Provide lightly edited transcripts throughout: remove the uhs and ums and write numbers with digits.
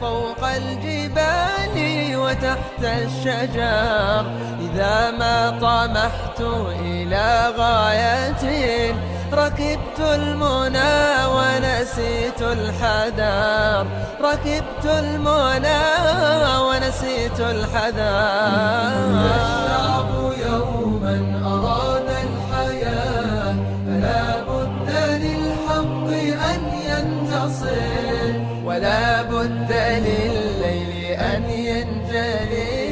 فوق الجبال وتحت الشجر. إذا ما طمحت إلى غاية ركبت المنى ونسيت الحذر. ركبت المنى ونسيت الحذر. الشعب يوما أراد الحياة فلا بد للحق أن ينتصر ولا بد للليل أن ينجلي.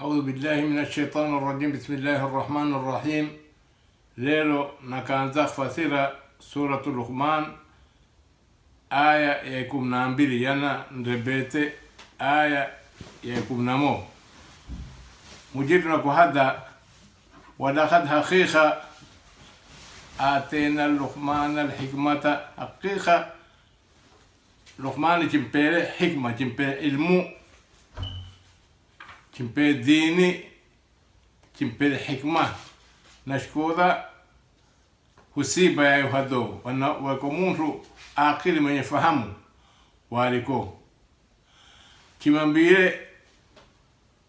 أعوذ بالله من الشيطان الرجيم. بسم الله الرحمن الرحيم. ليلو نكانزاخ فسيرة سورة لقمان آية يكون نامبيلي ينا نربيتي آية يكون نمو مجيرنا كهذا ولقد حقيقة آتينا لقمان الحكمة. حقيقة لقمان جمبيري حكمة جمبيري علمو جمبيري ديني جمبيري حكمة نشكوذا husiba ya yuhadho wako muntu akili mwenye fahamu waliko kimambire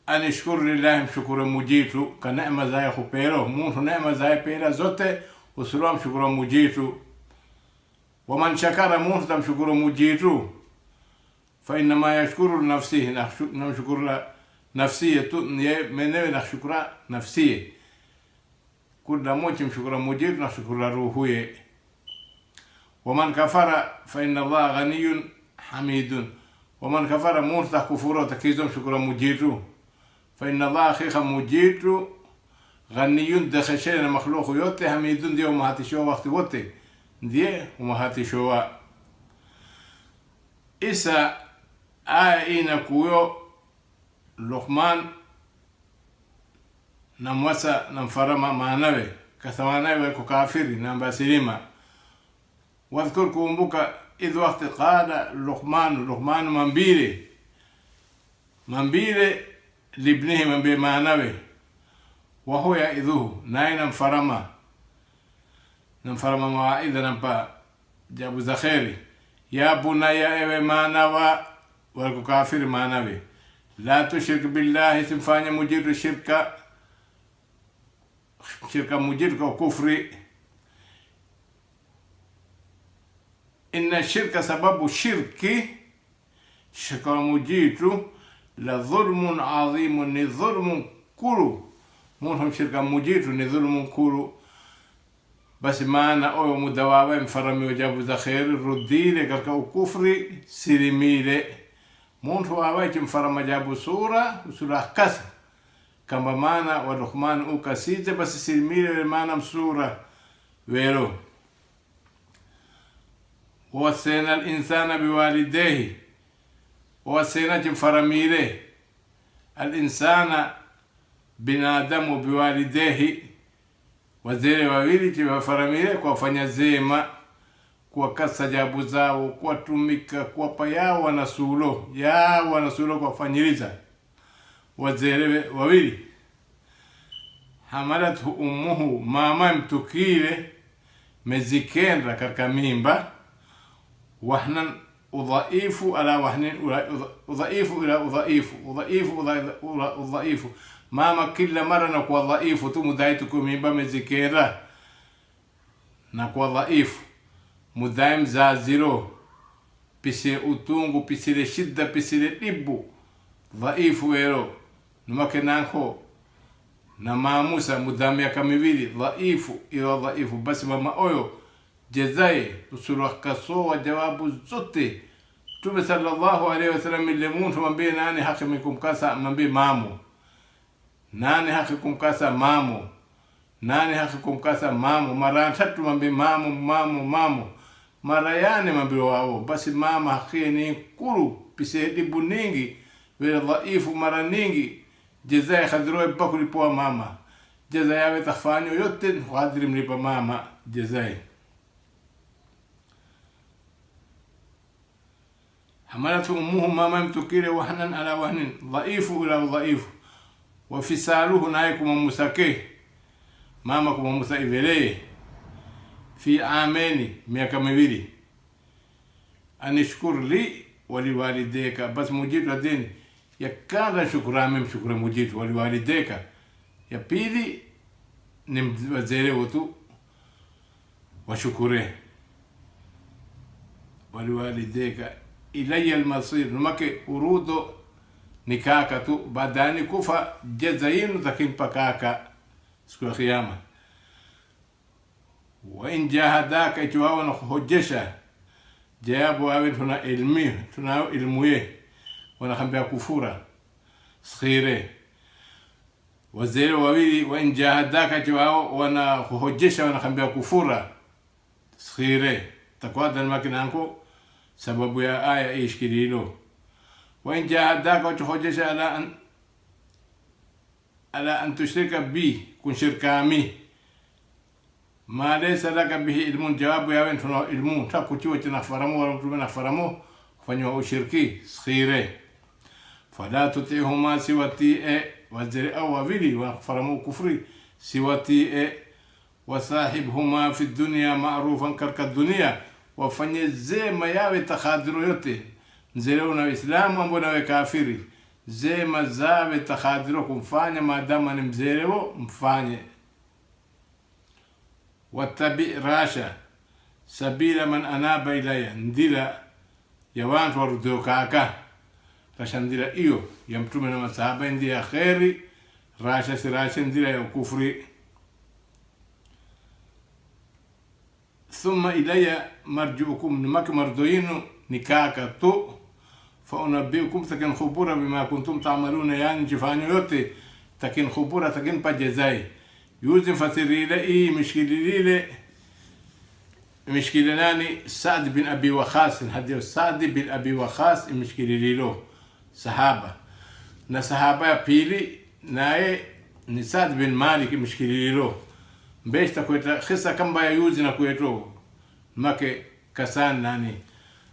anishukuru lillahi mshukuru mujitu ka neema za khupero muntu neema za pera zote usulwa mshukuru mujitu waman shakara muntu tamshukuru mujitu fa inna ma yashkuru nafsihi na mshukuru la nafsiyatu menewe na shukura nafsihi كل موتي مشكورا مجيد نشكر روحه. ومن كفر فإن الله غني حميد. ومن كفر مرتح كفره تكيزم شكرا مجيد فإن الله خيخ مجيد غني دخشين مخلوق يوتي حميد دي ومهاتي شو وقت وقتي دي ومهاتي شو إسا آئين كويو لقمان namwasa namfarama maanawe kasawanawe kwa kafiri namba silima. Wadhkur kumbuka idh waqti qala Luqman mambile libnihi mambile maanawe wa huwa yaidhuhu naye namfarama mawaidha nampa jabu za kheri. Ya bunaya ewe maanawa wal kafiri maanawe la tushrik billahi simfanya mujiru shirka mujirka kufri. Inna shirka sababu shirki shirka mujitu la dhulmun adhimun ni dhulmun kuru. Munhum shirka mujitu ni dhulmun kuru. Basi maana oyo mudawawe mfarami wajabu za kheri rudile karka ukufri sirimile. Munhu awaiti mfarama jabu sura kasa kamba maana wa Luqman ukasije basi sirimile maana msura wero. Wasena al-insana biwalidehi wasena jimfaramile al-insana binadamu biwalidehi wazere wawili jimfaramile kwa fanya zema kwa kasa jabu zao kwa tumika kwa payao wanasulo kwa fanyiliza wazere wawili. Hamalathu ummuhu mama mtukile mezikendra katika mimba wahnan udhaifu ala wahnin udhaifu ila udhaifu mama kila mara na kwa dhaifu tu mudaitu kwa mimba mezikendra na kwa dhaifu mudaim za zero pisi utungu pisile shidda pisile dibu dhaifu wero numake nanko na maamusa mudhamia kamivili dhaifu ila dhaifu. Basi mama oyo jezai usulwa kasowa jawabu zote Tume sallallahu alaihi wasallam ile muntu mambie nani haki mikumkasa mambie mamu nani haki kumkasa mamu nani haki kumkasa mamu mara tatu mambie mamu mara yane mambie wao. Basi mama haki ni kuru pise dibu ningi vile dhaifu mara ningi jezai khadroe bakuli poa mama jezai yawe tafanyo yote khadri mlipa mama jezai. حملته أمه ماما متكير وهنا على وهن ضعيف إلى ضعيف وفصاله نايكم مسكيه مامكم مسائبليه fi ameni, miaka miwili. Anishkur li waliwalideka, bas mujitu adini ya kanda shukurame mshukure mujitu waliwalideka. Ya pili ni wazere wotu washukure waliwalideka. Ilaya almasir, numake urudo ni kaka tu, badani kufa jazainu takimpa kaka siku ya kiyama. Wa in jahadaka, ikiwa wanakuhojjesha jawabu wawe tuna ilmuye wanakambia kufura skhire. Wazere wawili wa in jahadaka, ikiwa wanakuhojjesha wanakambia kufura skhire, takwada makinanko sababu ya aya ishkililo. Wa in jahadaka, wachuhojjesha ala an tushrika bi, kun shirkami ma laysa laka bihi ilmun, jawabu yawe tuna ilmu takutiwa tinafaramu wala mtume nafaramu kufanywa ushirki skhire. Fala tutihuma siwati wazere au wawili wanafaramu kufri siwati wasahibhuma fi dunya ma'rufan, karka dunia wafanye zema yawe takhadiru yote, mzere una Islamu ambo nawe kafiri, zema zawe takhadiru kumfanya maadama ni mzere wo mfanye. Watabi rasha sabila man anaba ilaya, ndila ya wantu warudio kaka. Rasha ndila iyo ya mtume na masahaba ndila ya kheri, rasha si rasha ndila ya kufri. Thumma ilaya marjuukum, numaki mardoinu ni kaka tu. Fa unabbiukum, takin khubura bima kuntum ta'maluna, yani njifanyo yote takin khubura, takin pa jazai. Yuzi mfasirile mishkile nani Saad bin Abi Waqas, hadiyo Saad bin Abi Waqas mishkililo sahaba, na sahaba ya pili naye ni Saad bin Malik mishkililo. Mbeshta kweta khisa kamba ya yuzi na kweto make kasan nani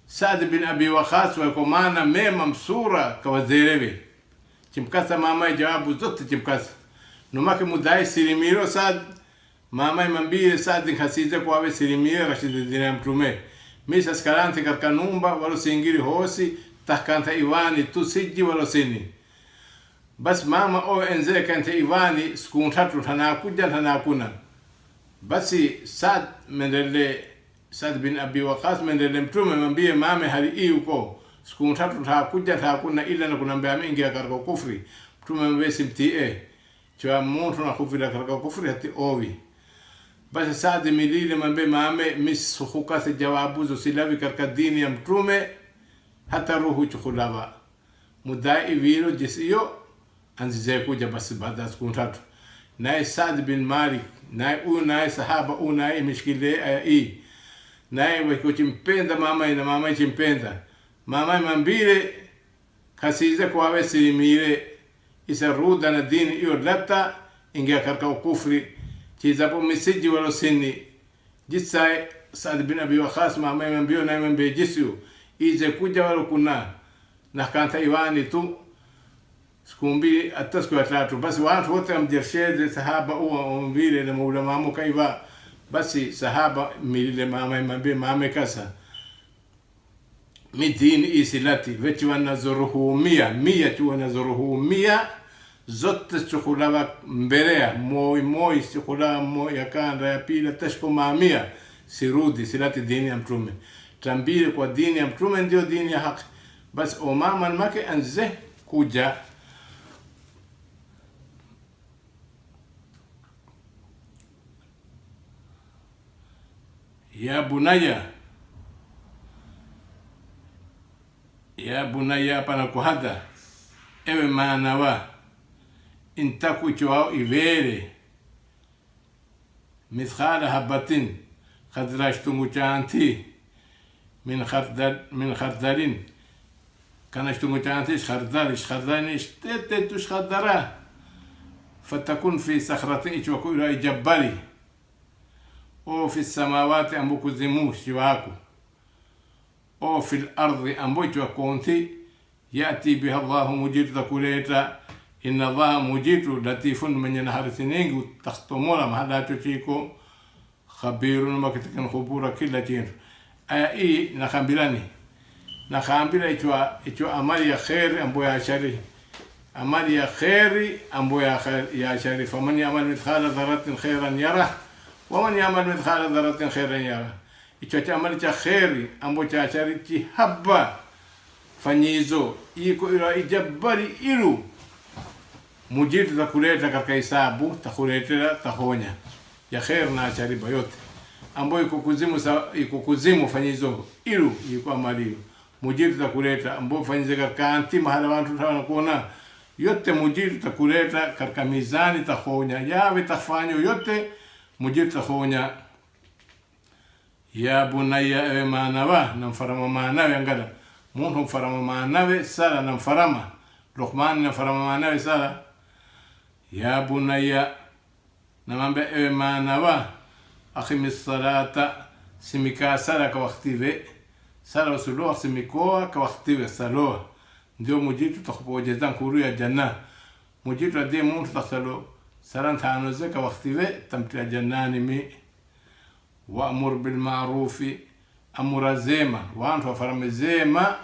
Saad bin Abi Waqas wako maana mema msura kawazerewe chimkasa mama jawabu zote chimkasa numake mudai sirimiro Saad mama imambie Saad khasize kwa we sirimiro rashid dina mtume misa skalante katika numba walo singiri hosi takanta iwani tu siji walo sini bas mama o enze kante iwani skuntatu tanakuja tanakuna basi Saad mendele Saad bin Abi Waqas mendele mtume mambie mama hali hii uko skuntatu takuja takuna ila na kunambia mingi ya katika kufri mtume mbesi mtie chwa muntu na kufira katika kufri hati ovi. Basi Saad milile mambe mame misuhuka se jawabu zo silavi katika dini ya mtume hata ruhu chukulava mudai viro jisiyo anzize kuja basi baada skuntatu nae Saad bin Malik nae sahaba nae mishkile aya hii nae weko chimpenda mama ina mama chimpenda mama mambile kasize kwa we silimile isa ruda na dini iyo lata ingia katika ukufri chizapo misiji walo sini jisai Saad bin Abi Waqas mama mambio na mambe jisiyo ize kuja walo kuna na kanta iwani tu skumbi atasku ya tatu basi watu wote amjersheze sahaba mbile na maulama amuka iwa basi sahaba milile mama mambe mama kasa midini isilati vechi wanazoruhumia tu wanazoruhumia zote chukulava mberea moi chukulava moi ya kanda ya pila tashko maamia sirudi silati dini ya mtume tambile kwa dini ya mtume ndio dini ya haki basi o mama make anze kuja ya bunaya pana kuhadha ewe maana wa intaku chwao ivere mithqala habatin khadrashtungu chanti min khardalin kana shtungu chanti khardani shtete tush khadara fatakun fi sakhratin ichwaku ila jabali o fi samawati ambuku zimu shiwaku o fil ardi ambochwa konti yati biha Allah mujitu takuleta inna Allah mujitu latifun mwenye naharisi ningi takhtomola mahadacho chiko khabirun makitikan khubura kila chintu. Aya hii nakambila ichwa amali ya kheri ambayo ya shari, amali ya kheri ambayo ya shari. Faman yamal mithqala dharratin khairan yara wa man yamal mithqala dharratin khairan yara. Ichwa cha amali cha kheri ambayo cha shari chihaba fanyizo iko ila ijabari ilu mujitu takuleta katika hisabu, takuletela tahonya ya kheri na shari yote ambayo iko kuzimu fanyizo ilu iko amali mujitu takuleta ambayo fanyize katika anti mahala wantu tawana kuona yote mujitu takuleta katika mizani tahonya yawe tafanya yote mujitu tahonya. Ya bunayya ewe manawa namfarama manawe angala muntu mfarama manawe sala namfarama Luqman namfarama manawe sala. Ya bunayya namambe ewe manawa akhimis salata simika sala kwa waktive sala wasuluwa simikoa kwa waktive saloa ndio mujitu takupojezan kuru ya janna mujitu adie muntu taksalo sala ntanoze kwa waktive tamtila jannani mi. Wa'mur bil ma'rufi amura zema wantu wafarame zema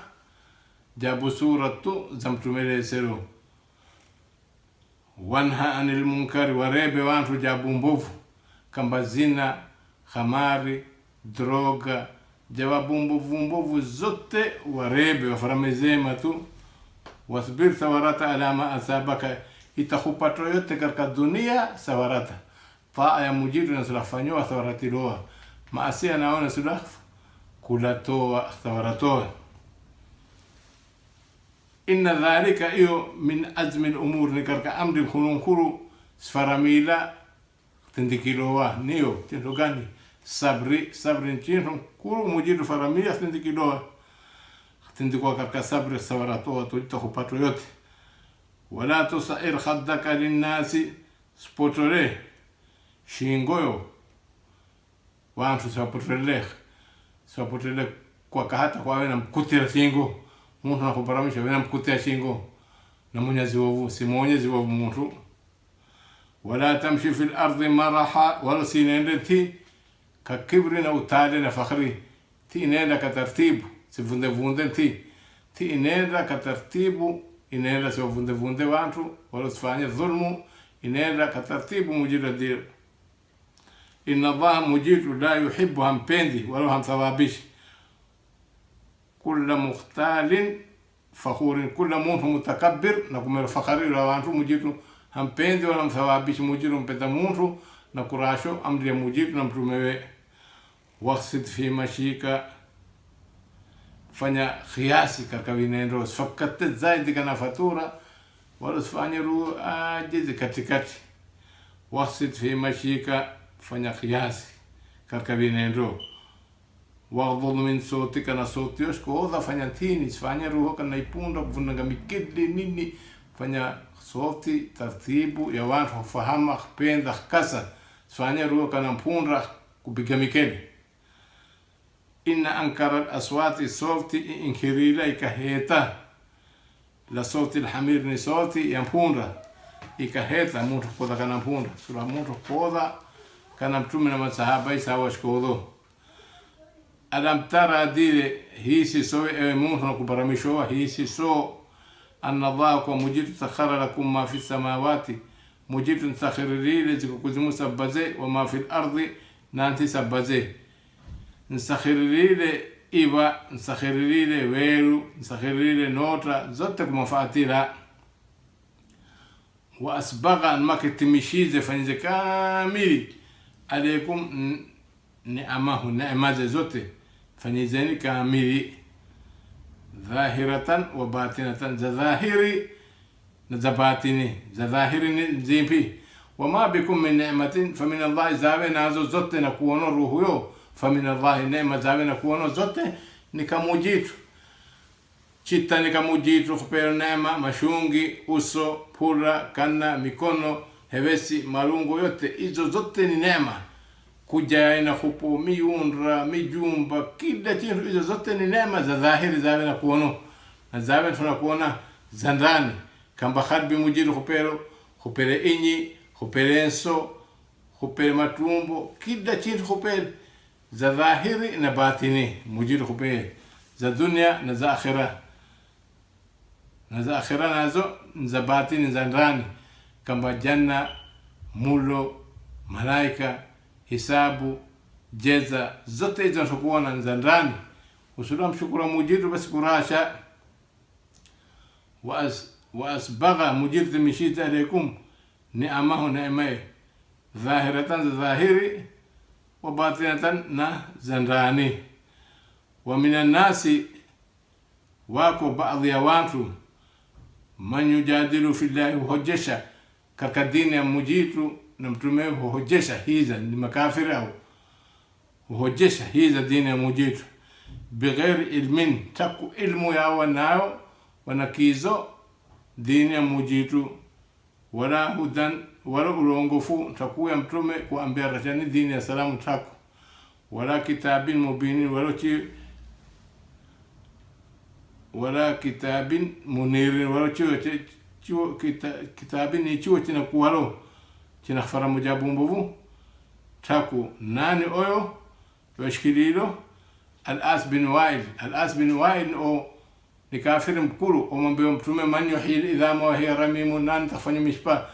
jabu suratu zamtumele sero. Wanha anil munkari warebe wantu jabu mbovu kamba zina, khamari, droga, jawabu mbovu zote warebe wafarame zema tu. Wasbir sawarata alama asabaka itakupato yote katika dunia sawarata. Taa ya mujitu na sulafanywa thawaratiloa maasia naona sulaf kulatoa thawaratoa. Inna dhalika iyo min azmi al-umur ni katika amri kununkuru sfaramila tindikiloa niyo tinto gani sabri nchinto kuru mujitu faramila tindikiloa tindikuwa katika sabri thawaratoa tuitakupato yote. Wala tusair khaddaka linnasi spotore shingoyo wantu swapotele kwa kahata kwa wena mkutira shingo muntu nakuparamisha wena mkutira shingo na mwenyezi wavu si mwenyezi wavu muntu. Wala tamshi fil ardi maraha wala sinende ti kakibri na utale na fakhri ti inenda katartibu sivunde ti inenda katartibu inenda sivunde wantu wala sifanya dhulmu inenda katartibu mujiradir. Inna Allah mujitu la yuhibbu hampendi wala hamthawabishi kulla mukhtalin fakhurin kulla muntu mutakabbir na kumera fakhari la wantu mujitu hampendi wala hamthawabishi mujitu mpenda muntu na kurasho amri ya mujitu na mtumewe. Waqsid fi mashika fanya khiyasi katika vinendo sifakate zaidi kana fatura wala sifanye ruhu ajizi katikati. Waqsid fi mashika fanya khiyasi katika vinendo. Waghdud min sautika na sauti yoshko fanya tini sifanye ruhu kana ipunda kuvunanga mikidli nini fanya sauti tartibu ya watu kufahama kupenda kasa sifanye ruhu kana mpunda kupiga mikidli. Inna ankara aswati sauti inkirila ikaheta la sauti alhamir ni sauti ya mpunda ikaheta mtu koda kana mpunda sura mtu koda kana mtume na masahaba isawa shkodo. Adam tara dile hisi so ewe muntu nakubaramishowa hisi so anna Allah kwa mujitu sakhara lakum ma fi samawati mujitu nsakhirili zikukuzimu sabbaze wa ma fi ardi na anti sabbaze nsakhirili iwa nsakhirili weru nsakhirili nota zote kumafatila. Wa asbaga anmakitimishize fanyize kamili alaikum ni'amahu ni'maze zote fanyizeni kamili dhahiratan wa batinatan za dhahiri na za batini. Za dhahiri ni zimpi wama bikum min ni'matin famin Allah zawe nazo zote na kuono ruhu yo famin Allah neema zawe na kuono zote nikamujitu chita nikamujitu kupera neema mashungi uso pura kana mikono hevesi marungo yote hizo zote ni neema. Kuja ina kupu miundra mijumba kila kitu hizo zote ni neema za dhahiri zawe na kuono na zawe tunakuona za ndani kamba kharbi mujitu kupere inyi kupere enso khupel matumbo kila chintu khupel za dhahiri na batini mujitu khupel za dunia na za akhira nazo za batini za ndani kama janna mulo malaika hisabu jeza zote hizo tukuona za ndani usula mshukura mujitu basi kurasha وأسبغ مجير مشيت عليكم نعمه نعمه ظاهرة ظاهري وباطنة زنراني ومن الناس واكو بعض يوانتو من يجادل في الله وهجشة كالدين مجيتو نمتمه وهجشة هيزا لمكافر أو وهجشة هيزا دين مجيتو بغير علم تكو علم يا وناو wanakizo dini ya mujitu wala hudan wala ulongofu takuya mtume kuambia rachani dini ya salamu taku wala kitabin mubinin wala kitabin munirin wala chiwo kitabin ni chiwo china kuwalo china fara mujabu mbovu taku nani oyo washkililo al-As bin Wa'il o ni kafiri mkulu umwambia mtume man yuhyi idhama wa hiya ramimun nan tafanya mishpa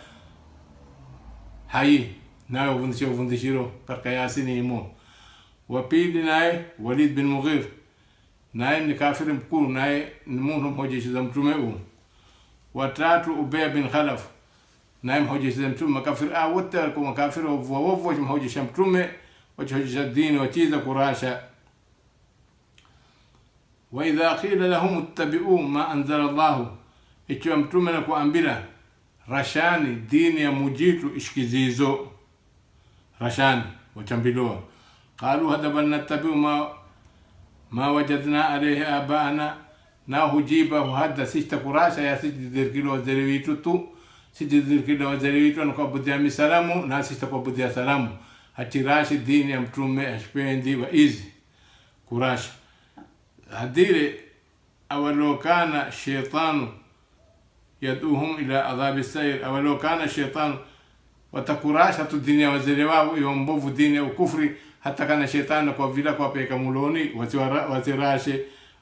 hai nayo vundishiro katika Yasini imo wa pili naye Walid bin Mughir naye ni kafiri mkulu naye ni mungu mhojishiza mtume u watatu Ubay bin Khalaf naye mhojishiza mtume makafiri wote walikuwa makafiri wovu mhojisha mtume wahojisha dini wachiza kurasha وإذا قيل لهم اتبعوا ما أنزل الله ikiwa mtume na kuambia rashani dini ya mujitu ishkizizo rashani wachambiloa qalu hadaban nattabi'u ma wajadna alayhi abana na hujiba hada sita kurasha ya sidir kilo zeriwitu tu sidir kilo zeriwitu na kuabudia misalamu na sita kuabudia salamu hatirashi dini ya mtume ashpendi wa izi kurasha هدير أولو كان الشيطان يدعوهم إلى عذاب السير أولو كان الشيطان وتكراشة الدنيا وزرواو يومبوف الدنيا وكفري حتى كان الشيطان كوفيلا كوبيكا مولوني وزراشي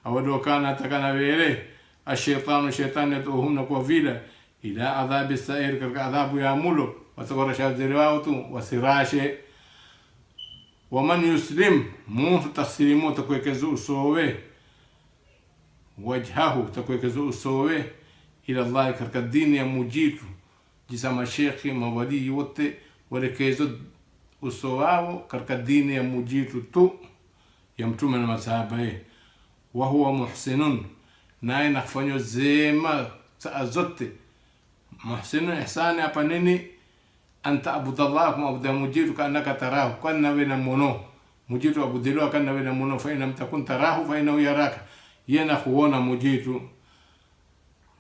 أولو كان حتى كان بيليه الشيطان يدعوهم كوفيلا إلى عذاب السير كعذاب يامولو وتكراشة الزرواو وزراشي ومن يسلم مو تسليمو تكويكزو سووه وجهه تكويكزو سووه إلى الله كالدين يا مجيتو جسا مشيخي مولي يوتي ولكيزو usowawo katika dini ya mujitu tu ya mtume na masahaba وهو محسن naye nakufanywa zema saa zote muhsinu ihsani hapa nini anta abudallah kama abuda mujitu kanaka tarahu kana wena mono mujitu abudilwa kana wena mono fa ina mtakun tarahu fa ina yaraka yena kuona mujitu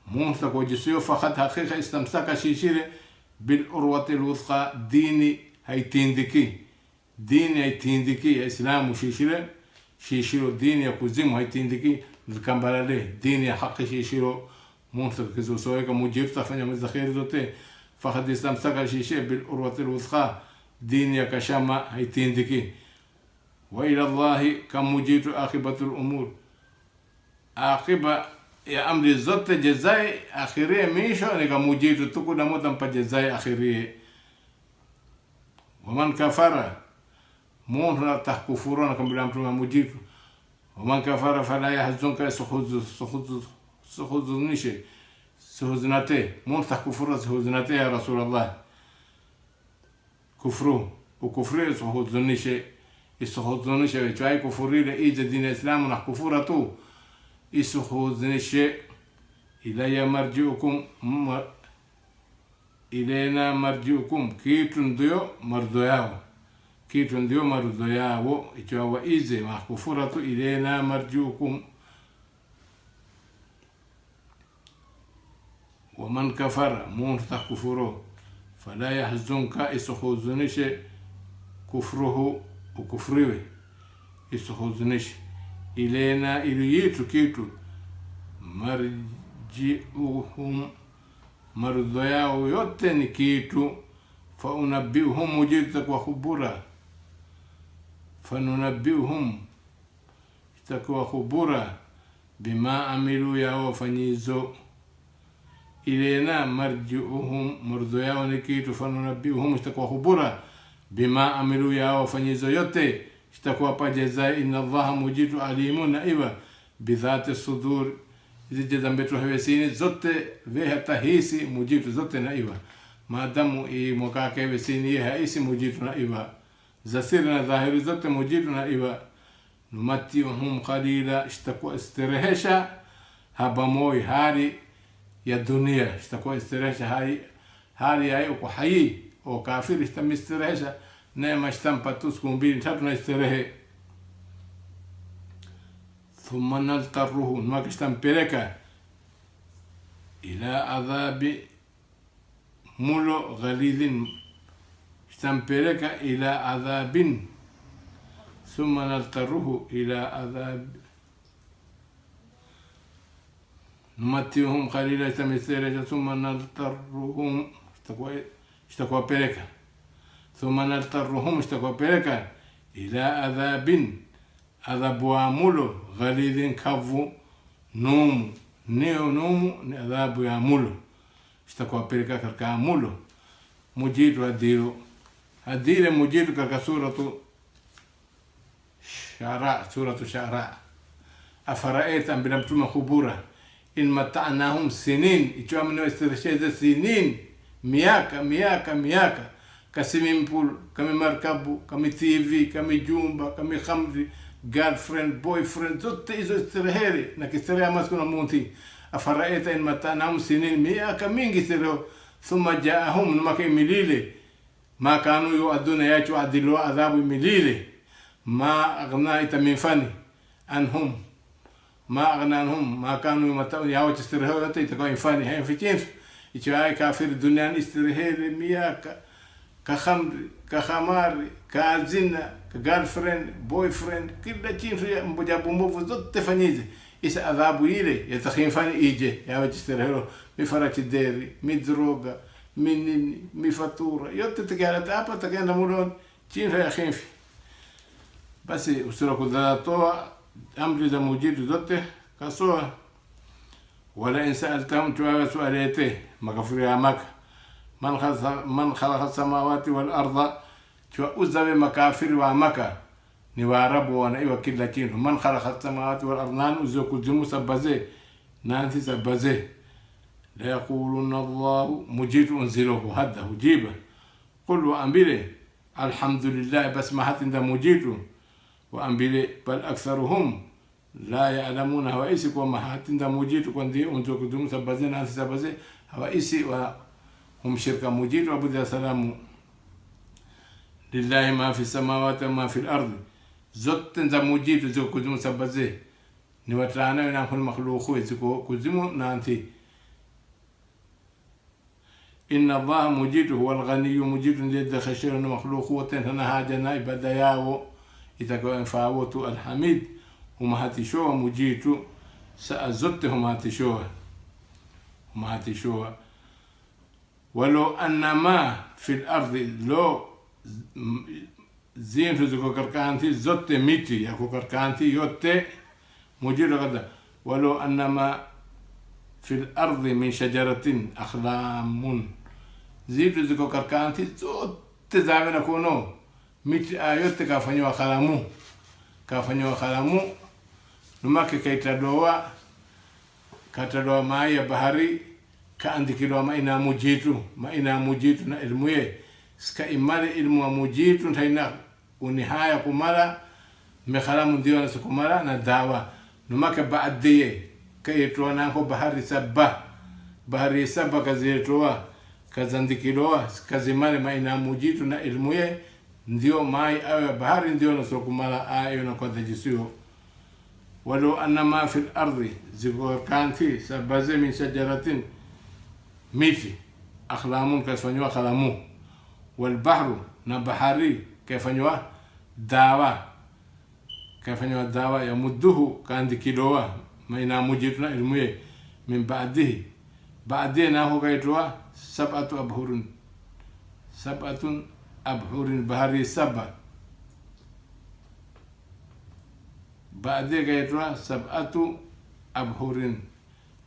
munta kwa jisio fakhat hakika istamsaka shishire bil urwati alwthqa dini haitindiki ya islamu shishiro dini ya kuzimu haitindiki zikambalale dini ya haki shishiro munta kizo soeka mujitu tafanya mzakhiri zote فقد استمسك شيء بالعروة الوثقى دين يكشما هيتندكي وإلى الله كم مجيت عاقبة الأمور عاقبة يا أمر الزت جزاء آخرية ميشو نك مجيت تكون مدام بجزاء آخرية ومن كفر مون لا تكفرون كم بلام تما مجيت ومن كفر فلا يحزنك سخوذ نشي سهزنته مون تكفر سهزنته يا رسول الله كفره وكفره سهزنشه سهزنشه وجاي كفري لإيجاد دين الإسلام ونكفرته سهزنشه إلى مرجعكم إلينا مرجعكم كيتون ديو مردوياو إجوا إيزي مكفرته إلينا مرجعكم ومن كفر مونتا كفره فلا يحزنك إسخوزنش كفره وكفره إسخوزنش إلينا إليتو كيتو مرجئهم مرضياو يوتن كيتو فأنبئهم mujitu kwa khubura fanunabbiuhum itakuwa khubura bima amilu yao wafanyizo ilena marji'uhum murdo yao ni kitu fanunabbiuhum itakuwa khubura bima amilu yao wafanyizo yote itakuwa pa jazai inna Allaha mujitu alimun naiba bidhati sudur hizi jaza mbetu hawesini zote veha tahisi mujitu zote naiba maadamu mwakake hawesini haisi mujitu naiba zasiri na dhahiri zote mujitu naiba numatiuhum qalila itakuwa istirehesha habamoi hali ya dunia itakuwa istirehesha hali ya uko hai o kafiri istamestirehesha neema ishtampa siku mbili tatu na istirehe thumma naltaruhu nwaka ishtampeleka ila adhabi mulo ghalidhin ishtampeleka ila adhabin thumma naltaruhu ila adhab numatiuhum qalila ishtamestirehesha thumma naltaruhum itakuwa peleka ثم نضطرهم اشتكوا إلى عذاب عذاب وعمله غليظ كفو نوم عذاب وعمله اشتكوا كعمله مجيد هدير مجيد كسورة شعراء أفرأيت أن بنبتم خبورة إن متعناهم سنين إيشوا منو استرشاد سنين مياكا كسيمين بول كمي مركبو كمي TV كمي جومبا كمي خمري girlfriend boyfriend zote hizo istireheri na kisterea maskuna munti afaraita in matanahum sinin miaka mingi siro thumma jaahum numaka milile ma kanu yuaduna yachu adilu adhabu milile ma aghna itaminfani anhum ma aghna anhum ma kanu yumatau yawu istireheri itakuwa infani hain fitin ichai kafir dunia istireheri miaka كخماري كازنا كجيرلفريند بويفريند كل شيء في مجابو مو زوت تفنيزه إذا أذابو يلي يتخين فاني إيجي يا وجسترهلو مفرش الديري مدروغا مني مفاتورة يوت تكالت أبا تكالنا مولون شين في أخين في بس أسرق ذاتوا أمر إذا موجود زوته كسوه ولا إن سألتهم جواب سؤاليته مغفر أمك من خلق السماوات والأرض شو أزمي مكافر ومكة نوارب ونأيوة كل كين من خلق السماوات والأرض نان أزوك الجمو سبزي نانتي سبزي لا يقولون الله مجيد أنزله هذا وجيبه قل وأنبله الحمد لله بس ما حتى مجيد وأنبله بل أكثرهم لا يعلمون هوائسك وما حتى مجيد وكندي أنزوك الجمو سبزي نانتي سبزي هوائسي هم شركة مجيد وعبد السلام لله ما في السماوات وما في الأرض زوت تنزا مجيد زو كزمو سبزي نواترانا ونعمل المخلوق زو كزمو نانتي إن الله مجيد هو الغني مجيد ليد خشير المخلوق وتنهنا هاجنا إبداياو إذا كان فاوتو الحميد وما هاتشوا مجيد سأزوتهم هاتشوا وما هاتشوا ولو أن ما في الأرض لو زين زكو كركانتي زوت ميتي يكو كركانتي يوتي مجيد غدا ولو أن ما في الأرض من شجرة أخلام زيد زكو كركانتي زوت زامن كونو ميتي آيوت كافنيو خلامو نما كيتدوا كتدوا ماي بحري kaandikilwa maina mujitu na ilmuye ska imali ilmu wa mujitu ntaina unihaya kumala mekhalamu ndiyo na sukumala na dawa numaka baadiye kayetwa nako bahari sabba kaziyetwa kazandikilwa kazimali maina mujitu na ilmuye ndiyo mai awe bahari ndiyo na sukumala ayo na kwa dhajisiyo walau anna ma fil ardi ziko kanti sabaze min shajaratin ميتي أخلامون كيف فنيوا خلامو والبحر نبحري كيف فنيوا داوا كيف فنيوا داوا يمده كان دكيلوا ما ينامو جيتنا المية من بعده ناهو كيتوا 7 أبهر sab'atun abhurin, bahari saba. Baadaye kaitwa sab'atu abhurin,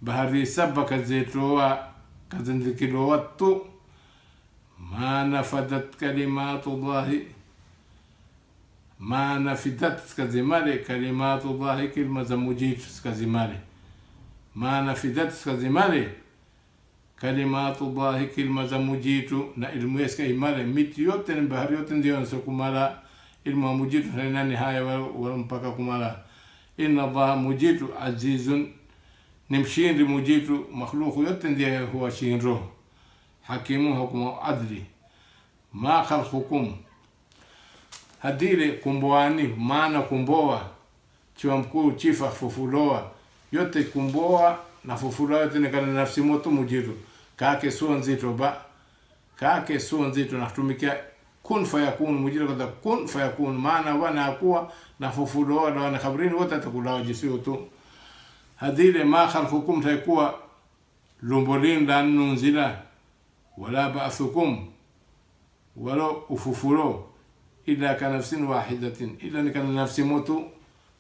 bahari saba kazetoa kazandikiloa tu. Ma nafadat kalimatullahi, ma nafidat kazimale kalimatullahi, kilma za mujitu kazimale. Ma nafidat kazimale kalimatullahi, kilma za mujitu na ilmu yeska imale. Miti yote ni bahari yote ndio nsokumala ilmu wa mujitu na nihaya wala mpaka kumala. Inna Allah mujitu azizun, ni mshindi mujitu, makhluku yote ndiye huwa shinro. Hakimu hukumu adli. Ma khalqukum, hadile kumboani, maana kumboa, chiwa mkuu chifa fufuloa, yote kumboa na fufuloa yote nikana nafsi moto mujitu. Kake suo nzito ba, kake suo nzito na kutumikia kun fayakun, mujitu kata kun fayakun, maana wana akuwa na fufuloa na wana khabrini wote atakulawa jisiyo tu. Hadile ma khalqukum taikuwa lumbolin lan nunzila, wala ba'thukum, wala ufufulo, illa ka nafsin wahidatin, illa nikana nafsi motu.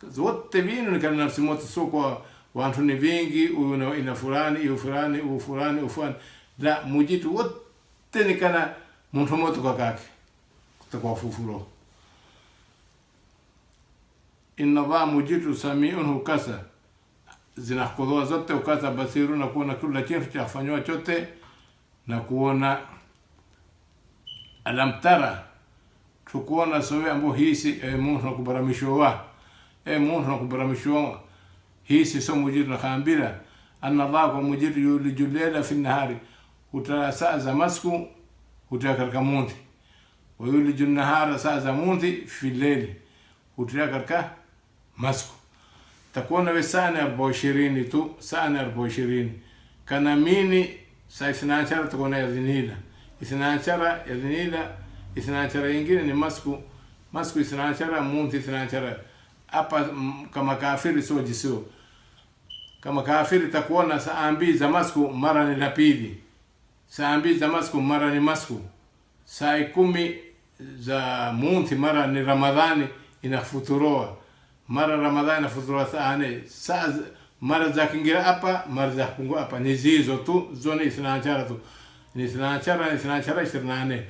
Zote vinu nikana nafsi motu, so kwa wantu ni vingi, uyu ina fulani, iu fulani, u fulani, u fulani. La, mujitu wote nikana muntu motu kwa kake, kutakwa ufufulo. Inna Allah mujitu samiun hukasa, zinakudoa zote ukasa, basiru na kuona kula chintu chafanywa chote, na kuona alam tara, tukuona sowe ambo hisi munhu na kubaramishwa, munhu na kubaramishwa hisi so mujitu na khambira. Anna Allah kwa mujitu yuliju lela fi nahari, utara saa za masku utara karka munti, wa yuliju nahara saa za munti fi leli utara karka masku. Takuona we sana 24 tu, sana 24 kana mini saa 12 tukona ya zinila, 12 ya zinila, 12 ingine ni masku, masku 12, munti 12. Hapa kama kafiri so jisio, kama kafiri takuona saa 2 za masku mara ni lapidi, saa 2 za masku mara ni masku, saa 10 za munti mara ni Ramadhani inafuturoa, mara Ramadhani inafuturoa saa 4, saa mara za kingira hapa, mara za kungu hapa, ni zizo tu, zone 12 tu, ni 12, 28,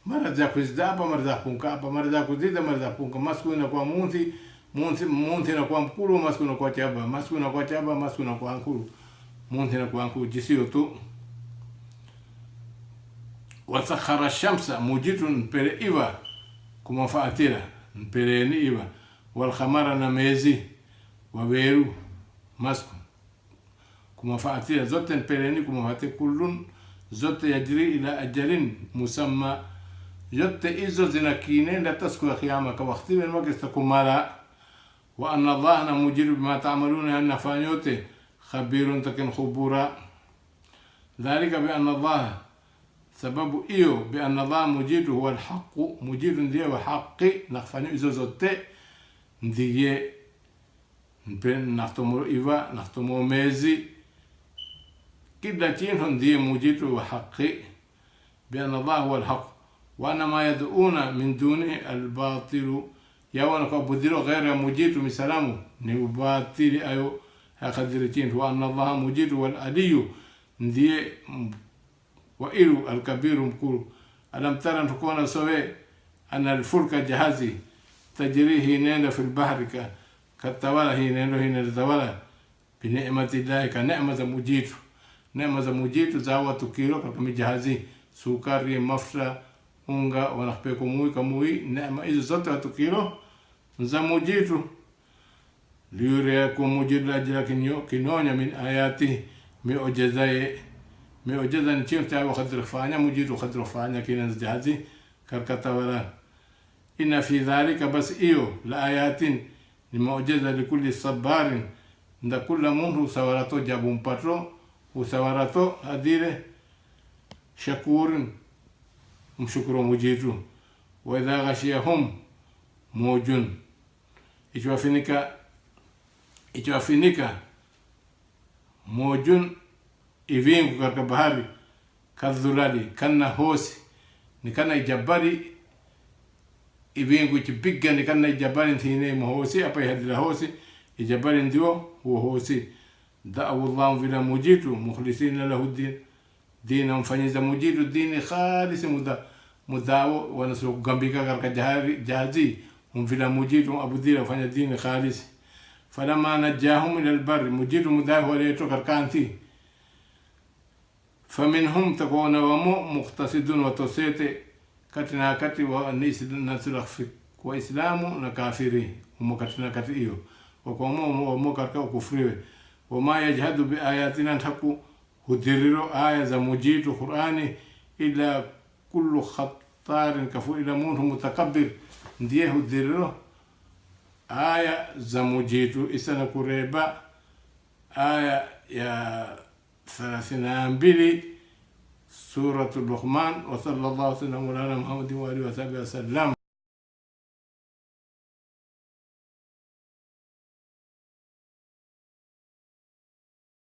mara za kuzida hapa, mara za kunga hapa, mara za kuzida, mara za kunga. Masku inakuwa munti, munti inakuwa mkulu, masku inakuwa chaba, masku inakuwa chaba, masku inakuwa mkulu, munti inakuwa mkulu, jisiyo tu. Wasakhara shamsa, mujitu npere iwa kumafaatira, npere ni iwa, walkhamara na mezi, waweru, masku kumafaatira zote npeleni kumafate kullun, zote yajri ila ajalin musamma, zote izo zinakinenda tasku ya khiyama ka wakti ben magista kumala. Wa anna Allah na mujiru bima ta'maluna, anna fanyote khabirun takin khubura. Dhalika bi anna Allah, sababu iyo bi anna Allah mujiru huwa alhaqu, mujiru ndiye wa haqi, nakfanyo izo zote ndiye nakhtomo iwa, nakhtomo mezi, kila chinhu ndiye mujitu wa haqi. Bi anna Allah huwa alhaq, wa anna ma yad'una min duni albatilu, yawana kwa budhiro ghaira mujitu misalamu ni ubatili ayo hakadiri chinhu. Wa anna Allah mujitu wal aliyu, ndiye wa ilu alkabiru mkuru. Alam tara ntukona sowe anna alfulka jahazi tajrihi nenda fil bahrika katawala, hii neno hii natawala bi ni'mati llahi, ka neema za mujitu, neema za mujitu za watu kilo kwa mijahazi, sukari, mafuta, unga, wanapeko mui kamui, neema hizo zote watu kilo za mujitu. Liyuriakum mujitu ajila kinonya min ayati, miujizaye, miujiza ni chintu cha khadrifanya mujitu, khadrifanya kina jahazi karkatawala. Inna fi dhalika, bas iyo la ayatin, ni muujiza likulli sabarin, nda kula munhu sawarato jabu mpatro, usawarato adire shakurin, mshukuru mujitu. Wa idha ghashiyahum mujun, ichwafinika mujun, ivingu katika bahari, kadhulali, kana hosi, nikana ijabari ibingu chipiga nikana ijabari ntine mohosi apa ihadila hosi ijabari ndio huo hosi da'u Allah vila mujitu mukhlisina lahu din dina mfanyiza mujitu dini khalis mudawo wanasro gambika karka jahazi vila mujitu abudila fanya dini khalis falama najahum ila albar mujitu mudawo leto karkanti faminhum takuna wa muqtasidun wa tosete katina kati wa nasra kwa islamu na kafiri katina kati hiyo kwa mo karka kufriwe wama yajhadu bi ayatina ntaku hudiriro aya za mujitu Qur'ani ila kullu khattarin kafu ila munhu mutakabbir ndiye hudiriro aya za mujitu isana kureba aya ya 32 suratul Luqman wa sallallahu alaihi wa sallam ala Muhammad wa alihi wa sahbihi wa sallam.